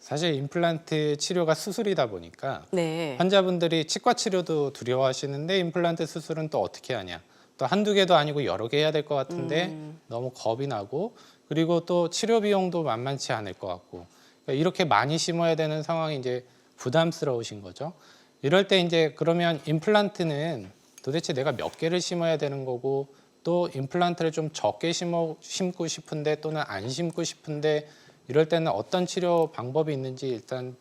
사실 임플란트 치료가 수술이다 보니까 네. 환자분들이 치과 치료도 두려워하시는데 임플란트 수술은 또 어떻게 하냐. 또 한두 개도 아니고 여러 개 해야 될 것 같은데 너무 겁이 나고 그리고 또 치료 비용도 만만치 않을 것 같고 그러니까 이렇게 많이 심어야 되는 상황이 이제 부담스러우신 거죠. 이럴 때 이제 그러면 임플란트는 도대체 내가 몇 개를 심어야 되는 거고 또 임플란트를 좀 적게 심고 싶은데 또는 안 심고 싶은데 이럴 때는 어떤 치료 방법이 있는지 일단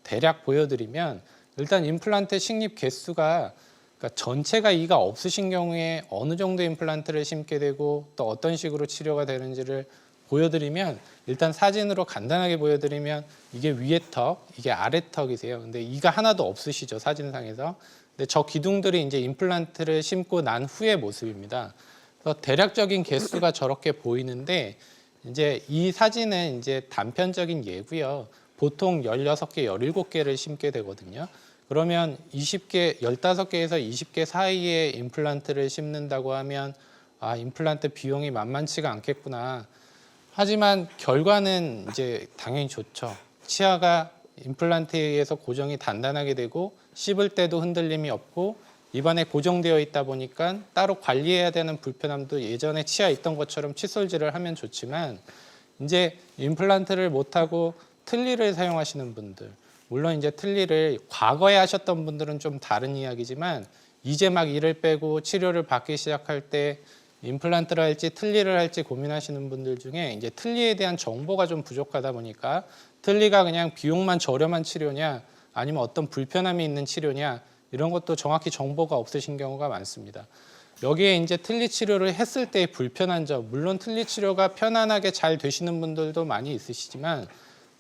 대략 보여드리면 일단 임플란트 식립 개수가 그러니까 전체가 이가 없으신 경우에 어느 정도 임플란트를 심게 되고 또 어떤 식으로 치료가 되는지를 보여드리면 일단 사진으로 간단하게 보여드리면 이게 위에 턱, 이게 아래 턱이세요. 근데 이가 하나도 없으시죠, 사진상에서. 근데 저 기둥들이 이제 임플란트를 심고 난 후의 모습입니다. 그래서 대략적인 개수가 저렇게 보이는데 이제 이 사진은 이제 단편적인 예고요. 보통 16개, 17개를 심게 되거든요. 그러면 20개, 15개에서 20개 사이에 임플란트를 심는다고 하면 아, 임플란트 비용이 만만치가 않겠구나. 하지만 결과는 이제 당연히 좋죠. 치아가 임플란트에 의해서 고정이 단단하게 되고 씹을 때도 흔들림이 없고 입안에 고정되어 있다 보니까 따로 관리해야 되는 불편함도 예전에 치아 있던 것처럼 칫솔질을 하면 좋지만 이제 임플란트를 못하고 틀니를 사용하시는 분들 물론 이제 틀니를 과거에 하셨던 분들은 좀 다른 이야기지만 이제 막 이를 빼고 치료를 받기 시작할 때 임플란트를 할지 틀니를 할지 고민하시는 분들 중에 이제 틀니에 대한 정보가 좀 부족하다 보니까 틀니가 그냥 비용만 저렴한 치료냐 아니면 어떤 불편함이 있는 치료냐 이런 것도 정확히 정보가 없으신 경우가 많습니다. 여기에 이제 틀니 치료를 했을 때의 불편한 점, 물론 틀니 치료가 편안하게 잘 되시는 분들도 많이 있으시지만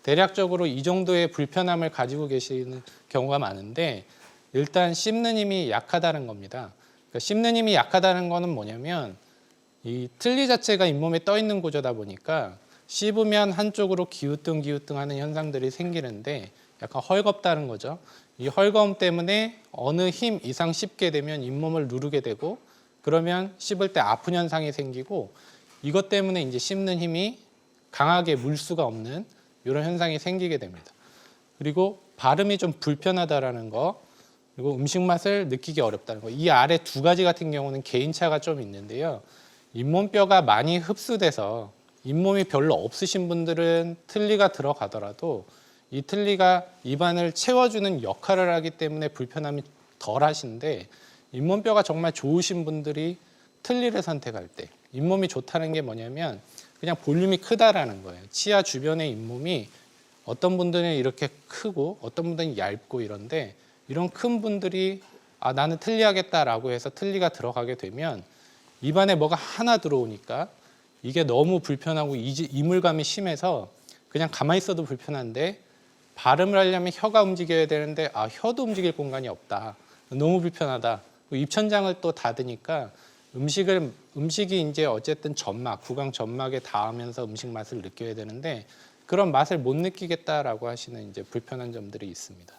대략적으로 이 정도의 불편함을 가지고 계시는 경우가 많은데 일단 씹는 힘이 약하다는 겁니다. 그러니까 씹는 힘이 약하다는 거는 뭐냐면 이 틀니 자체가 잇몸에 떠 있는 구조다 보니까 씹으면 한쪽으로 기우뚱 하는 현상들이 생기는데 약간 헐겁다는 거죠. 이 헐거움 때문에 어느 힘 이상 씹게 되면 잇몸을 누르게 되고 그러면 씹을 때 아픈 현상이 생기고 이것 때문에 이제 씹는 힘이 강하게 물 수가 없는 이런 현상이 생기게 됩니다. 그리고 발음이 좀 불편하다라는 거 그리고 음식 맛을 느끼기 어렵다는 거. 이 아래 두 가지 같은 경우는 개인차가 좀 있는데요. 잇몸뼈가 많이 흡수돼서 잇몸이 별로 없으신 분들은 틀니가 들어가더라도 이 틀니가 입안을 채워주는 역할을 하기 때문에 불편함이 덜 하신데 잇몸뼈가 정말 좋으신 분들이 틀니를 선택할 때 잇몸이 좋다는 게 뭐냐면 그냥 볼륨이 크다라는 거예요. 치아 주변의 잇몸이 어떤 분들은 이렇게 크고 어떤 분들은 얇고 이런데 이런 큰 분들이 아 나는 틀니 하겠다라고 해서 틀니가 들어가게 되면 입안에 뭐가 하나 들어오니까 이게 너무 불편하고 이물감이 심해서 그냥 가만히 있어도 불편한데 발음을 하려면 혀가 움직여야 되는데 아 혀도 움직일 공간이 없다. 너무 불편하다. 입천장을 또 닫으니까 음식이 이제 어쨌든 점막, 구강 점막에 닿으면서 음식 맛을 느껴야 되는데 그런 맛을 못 느끼겠다라고 하시는 이제 불편한 점들이 있습니다.